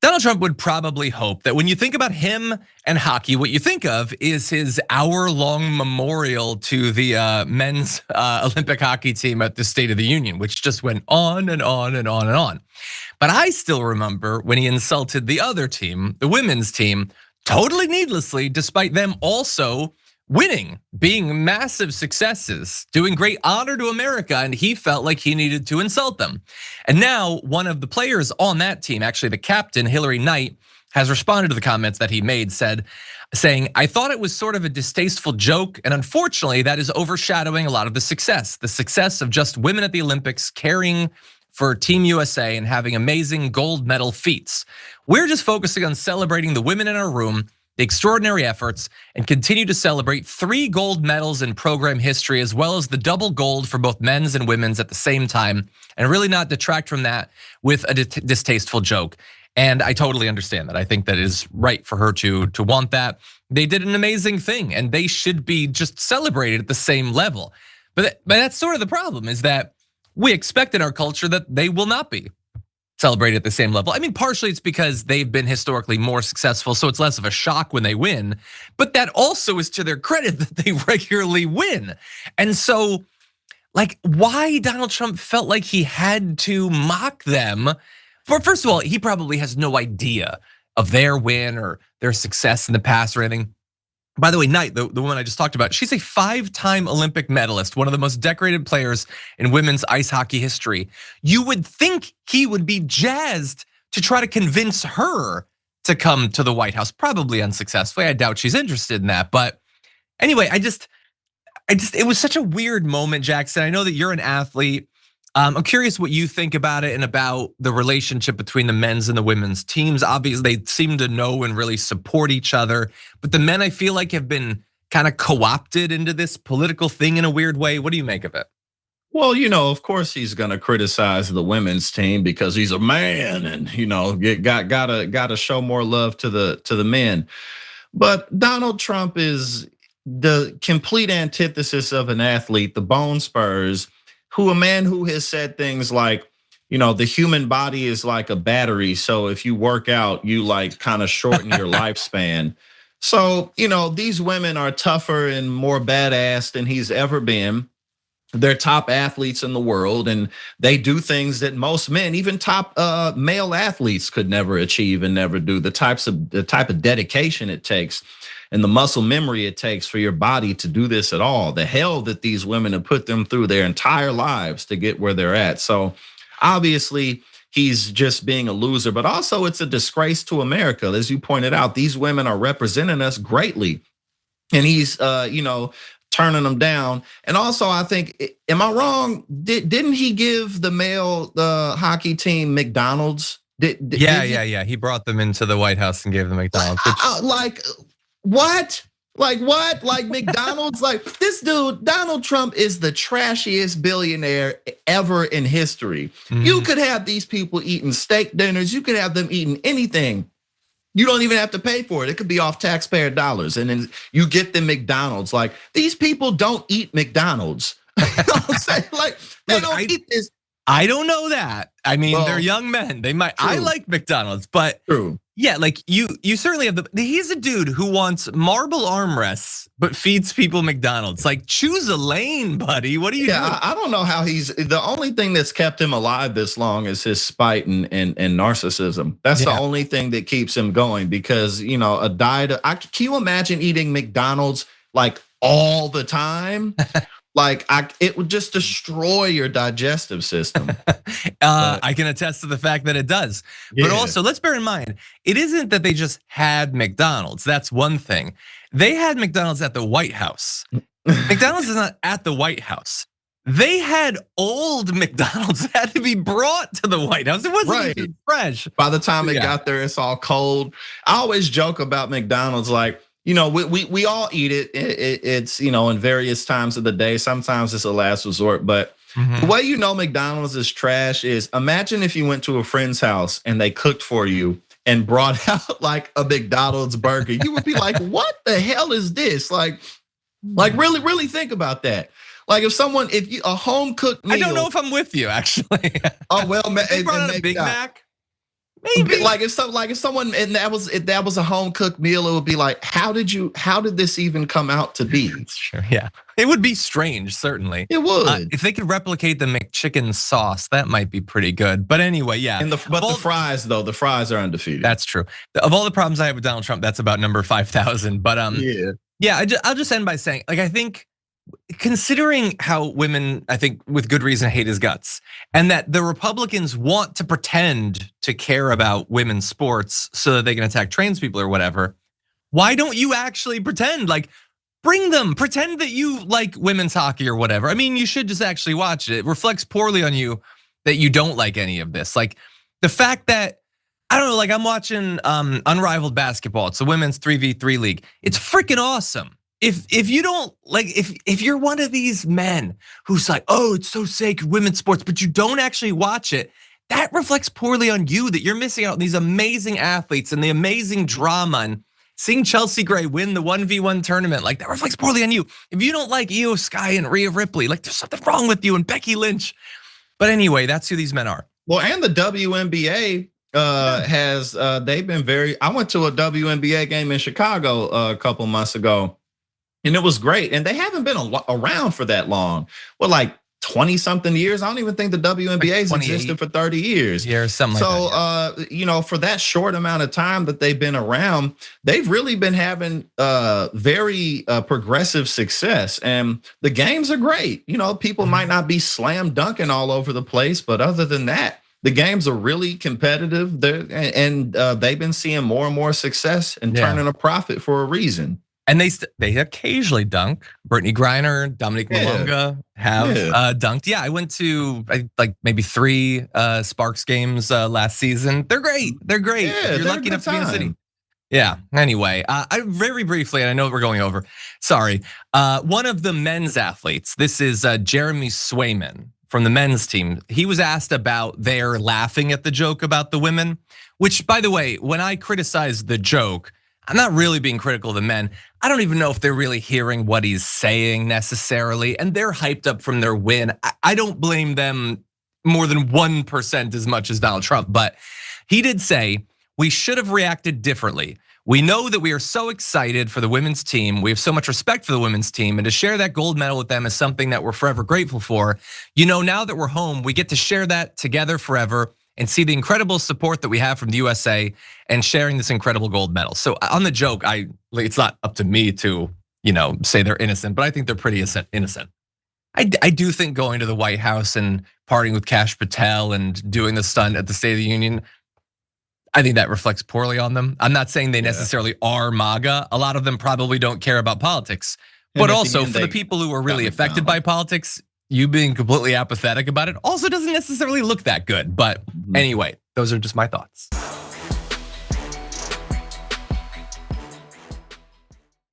Donald Trump would probably hope that when you think about him and hockey, what you think of is his hour-long memorial to the men's Olympic hockey team at the State of the Union, which just went on and on and on and on. But I still remember when he insulted the other team, the women's team, totally needlessly, despite them also winning, being massive successes, doing great honor to America, and he felt like he needed to insult them. And now one of the players on that team, actually the captain, Hilary Knight, has responded to the comments that he made, saying, I thought it was sort of a distasteful joke, and unfortunately that is overshadowing a lot of the success of just women at the Olympics carrying for Team USA and having amazing gold medal feats. We're just focusing on celebrating the women in our room, the extraordinary efforts, and continue to celebrate 3 gold medals in program history, as well as the double gold for both men's and women's at the same time, and really not detract from that with a distasteful joke. And I totally understand that. I think that is right for her to want that. They did an amazing thing, and they should be just celebrated at the same level. But that's sort of the problem, is that we expect in our culture that they will not be celebrated at the same level. I mean, partially it's because they've been historically more successful, so it's less of a shock when they win. But that also is to their credit that they regularly win. And so, like, why Donald Trump felt like he had to mock them? First of all, he probably has no idea of their win or their success in the past or anything. By the way, Knight, the woman I just talked about, she's a 5-time Olympic medalist, one of the most decorated players in women's ice hockey history. You would think he would be jazzed to try to convince her to come to the White House, probably unsuccessfully. I doubt she's interested in that. But anyway, it was such a weird moment, Jackson. I know that you're an athlete. I'm curious what you think about it and about the relationship between the men's and the women's teams. Obviously, they seem to know and really support each other. But the men, I feel like, have been kind of co-opted into this political thing in a weird way. What do you make of it? Well, of course he's going to criticize the women's team because he's a man, and gotta show more love to the men. But Donald Trump is the complete antithesis of an athlete, the Bone Spurs, a man who has said things like, the human body is like a battery. So if you work out, you like kind of shorten your lifespan. So, these women are tougher and more badass than he's ever been. They're top athletes in the world, and they do things that most men, even top male athletes, could never achieve and never do. The type of dedication it takes and the muscle memory it takes for your body to do this at all. The hell that these women have put them through their entire lives to get where they're at. So obviously he's just being a loser, but also it's a disgrace to America. As you pointed out, these women are representing us greatly. And he's, turning them down. And also, I think, am I wrong? Didn't he give the male hockey team McDonald's? Yeah. He brought them into the White House and gave them McDonald's. Like what? Like what? Like McDonald's? Like this dude, Donald Trump is the trashiest billionaire ever in history. You could have these people eating steak dinners. You could have them eating anything. You don't even have to pay for it. It could be off taxpayer dollars. And then you get the McDonald's. Like these people don't eat McDonald's. You know what I'm saying? Like they don't eat this. I don't know that. I mean, they're young men. They might. True. I like McDonald's, but true. Yeah, like you certainly have he's a dude who wants marble armrests, but feeds people McDonald's. Like choose a lane, buddy. What do you do? I don't know how the only thing that's kept him alive this long is his spite and narcissism. That's the only thing that keeps him going because, a diet. Can you imagine eating McDonald's like all the time? Like it would just destroy your digestive system. I can attest to the fact that it does. But also, let's bear in mind, it isn't that they just had McDonald's. That's one thing. They had McDonald's at the White House. McDonald's is not at the White House. They had old McDonald's that had to be brought to the White House. It wasn't even fresh. By the time it got there, it's all cold. I always joke about McDonald's like, we all eat it. It's in various times of the day. Sometimes it's a last resort, but the way McDonald's is trash is imagine if you went to a friend's house and they cooked for you and brought out like a McDonald's burger. You would be like, "What the hell is this?" Like really think about that. Like if you a home cooked meal. I don't know if I'm with you actually. Oh well, they brought out a Big Mac. Maybe. Like if someone and that was a home cooked meal, it would be like, how did this even come out to be? Sure, yeah. It would be strange, certainly. It would. If they could replicate the McChicken sauce, that might be pretty good. But anyway, yeah. But the fries though, the fries are undefeated. That's true. Of all the problems I have with Donald Trump, that's about number 5,000. But yeah, I'll just end by saying, like, I think considering how women, I think with good reason, hate his guts, and that the Republicans want to pretend to care about women's sports so that they can attack trans people or whatever, why don't you actually pretend? Like, bring them, pretend that you like women's hockey or whatever. I mean, you should just actually watch it. It reflects poorly on you that you don't like any of this. Like the fact that, I don't know, like I'm watching Unrivaled Basketball. It's a women's 3v3 league. It's freaking awesome. If you don't like, if you're one of these men who's like, oh, it's so sacred, women's sports, but you don't actually watch it, that reflects poorly on you that you're missing out on these amazing athletes and the amazing drama and seeing Chelsea Gray win the 1v1 tournament. Like that reflects poorly on you. If you don't like Io Sky and Rhea Ripley, like there's something wrong with you and Becky Lynch. But anyway, that's who these men are. Well, and the WNBA has they've been very. I went to a WNBA game in Chicago a couple months ago, and it was great. And they haven't been around for that long. Well, like 20 something years. I don't even think the WNBA's existed for 30 years. Yeah, something like that. So, for that short amount of time that they've been around, they've really been having very progressive success. And the games are great. People might not be slam dunking all over the place, but other than that, the games are really competitive. And they've been seeing more and more success and turning a profit for a reason. And they occasionally dunk. Brittany Griner, Dominique Malonga have dunked. Yeah, I went to like maybe 3 Sparks games last season. They're great. They're great. Yeah, you're lucky enough to be in the city. Yeah. Anyway, I very briefly, and I know we're going over. Sorry. One of the men's athletes. This is Jeremy Swayman from the men's team. He was asked about their laughing at the joke about the women. Which, by the way, when I criticize the joke, I'm not really being critical of the men. I don't even know if they're really hearing what he's saying necessarily, and they're hyped up from their win. I don't blame them more than 1% as much as Donald Trump, but he did say, we should have reacted differently. We know that we are so excited for the women's team. We have so much respect for the women's team, and to share that gold medal with them is something that we're forever grateful for. Now that we're home, we get to share that together forever and see the incredible support that we have from the USA and sharing this incredible gold medal. So on the joke, it's not up to me to say they're innocent, but I think they're pretty innocent. I do think going to the White House and partying with Kash Patel and doing the stunt at the State of the Union, I think that reflects poorly on them. I'm not saying they necessarily are MAGA. A lot of them probably don't care about politics, but also for the people who are really affected by politics, you being completely apathetic about it also doesn't necessarily look that good. But anyway, those are just my thoughts.